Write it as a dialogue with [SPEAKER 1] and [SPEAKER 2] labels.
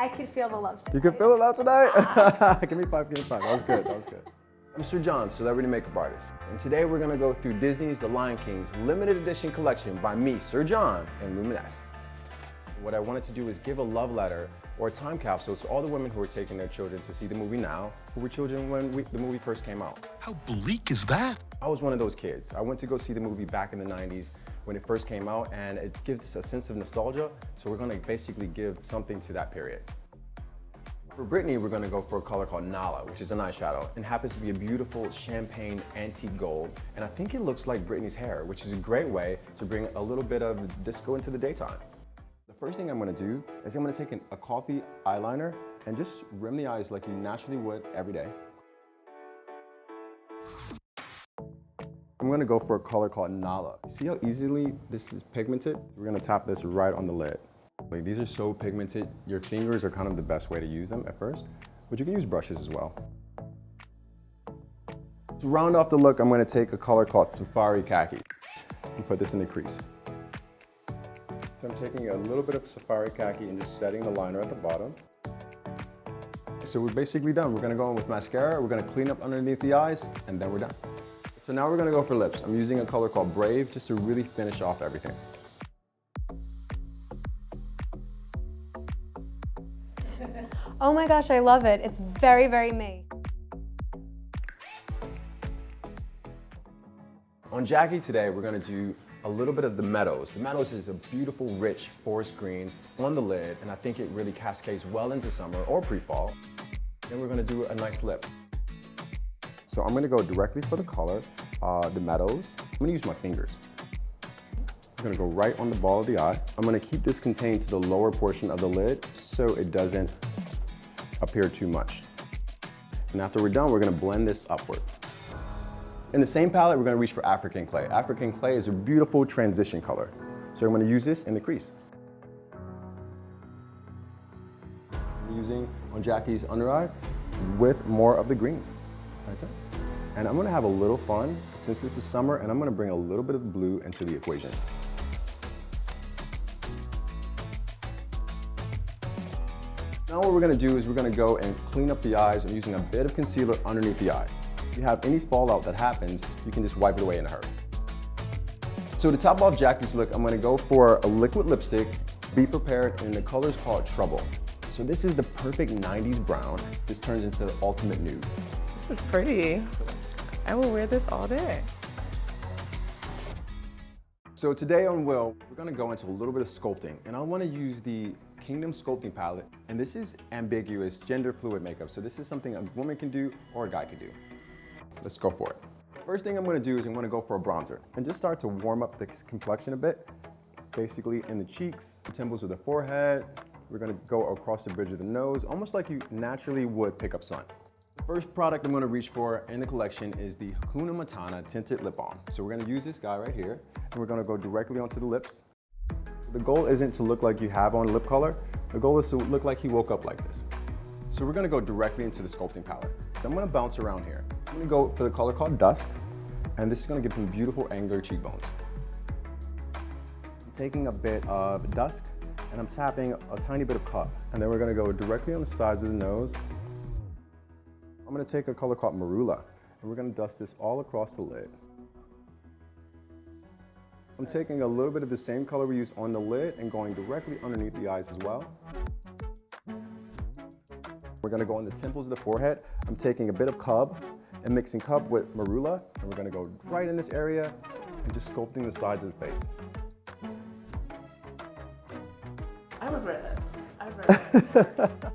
[SPEAKER 1] I could feel the love tonight.
[SPEAKER 2] You can feel it out tonight? Give me five, give me five. That was good, that was good. I'm Sir John, celebrity makeup artist. And today we're gonna go through Disney's The Lion King's limited edition collection by me, Sir John, and Luminesce. What I wanted to do is give a love letter or a time capsule to all the women who are taking their children to see the movie now, who were children when the movie first came out.
[SPEAKER 3] How bleak is that?
[SPEAKER 2] I was one of those kids. I went to go see the movie back in the 90s when it first came out, and it gives us a sense of nostalgia, so we're gonna basically give something to that period. For Brittany, we're gonna go for a color called Nala, which is an eyeshadow, and happens to be a beautiful champagne antique gold, and I think it looks like Brittany's hair, which is a great way to bring a little bit of disco into the daytime. The first thing I'm gonna do is I'm gonna take a coffee eyeliner and just rim the eyes like you naturally would every day. I'm gonna go for a color called Nala. See how easily this is pigmented? We're gonna tap this right on the lid. Like, these are so pigmented, your fingers are kind of the best way to use them at first, but you can use brushes as well. To round off the look, I'm gonna take a color called Safari Khaki and put this in the crease. So I'm taking a little bit of Safari Khaki and just setting the liner at the bottom. So we're basically done. We're gonna go in with mascara, we're gonna clean up underneath the eyes, and then we're done. So now we're gonna go for lips. I'm using a color called Brave just to really finish off everything.
[SPEAKER 1] Oh my gosh, I love it. It's very, very me.
[SPEAKER 2] On Jackie today, we're gonna do a little bit of the Meadows. The Meadows is a beautiful, rich forest green on the lid, and I think it really cascades well into summer or pre-fall. Then we're gonna do a nice lip. So I'm gonna go directly for the color, the Meadows. I'm gonna use my fingers. I'm gonna go right on the ball of the eye. I'm gonna keep this contained to the lower portion of the lid so it doesn't appear too much. And after we're done, we're gonna blend this upward. In the same palette, we're gonna reach for African Clay. African Clay is a beautiful transition color. So I'm gonna use this in the crease. I'm using on Jackie's under eye with more of the green. That's it. And I'm gonna have a little fun since this is summer, and I'm gonna bring a little bit of blue into the equation. Now what we're gonna do is we're gonna go and clean up the eyes. I'm using a bit of concealer underneath the eye. If you have any fallout that happens, you can just wipe it away in a hurry. So to top off Jackie's look, I'm gonna go for a liquid lipstick, Be Prepared, and the color's called Trouble. So this is the perfect 90s brown. This turns into the ultimate nude.
[SPEAKER 4] This is pretty. I will wear this all day.
[SPEAKER 2] So today on Will, we're gonna go into a little bit of sculpting, and I wanna use the Kingdom Sculpting Palette, and this is ambiguous, gender fluid makeup. So this is something a woman can do or a guy can do. Let's go for it. First thing I'm gonna do is I'm gonna go for a bronzer and just start to warm up the complexion a bit. Basically in the cheeks, the temples of the forehead. We're gonna go across the bridge of the nose, almost like you naturally would pick up sun. The first product I'm gonna reach for in the collection is the Hakuna Matata Tinted Lip Balm. So we're gonna use this guy right here, and we're gonna go directly onto the lips. The goal isn't to look like you have on lip color. The goal is to look like he woke up like this. So we're gonna go directly into the sculpting palette. I'm gonna bounce around here. I'm gonna go for the color called Dusk, and this is gonna give him beautiful angular cheekbones. I'm taking a bit of Dusk, and I'm tapping a tiny bit of Cup. And then we're gonna go directly on the sides of the nose. I'm gonna take a color called Marula, and we're gonna dust this all across the lid. I'm taking a little bit of the same color we used on the lid and going directly underneath the eyes as well. We're gonna go on the temples of the forehead. I'm taking a bit of Cub and mixing Cub with Marula, and we're gonna go right in this area and just sculpting the sides of the face.
[SPEAKER 4] I would wear this. I'd wear this.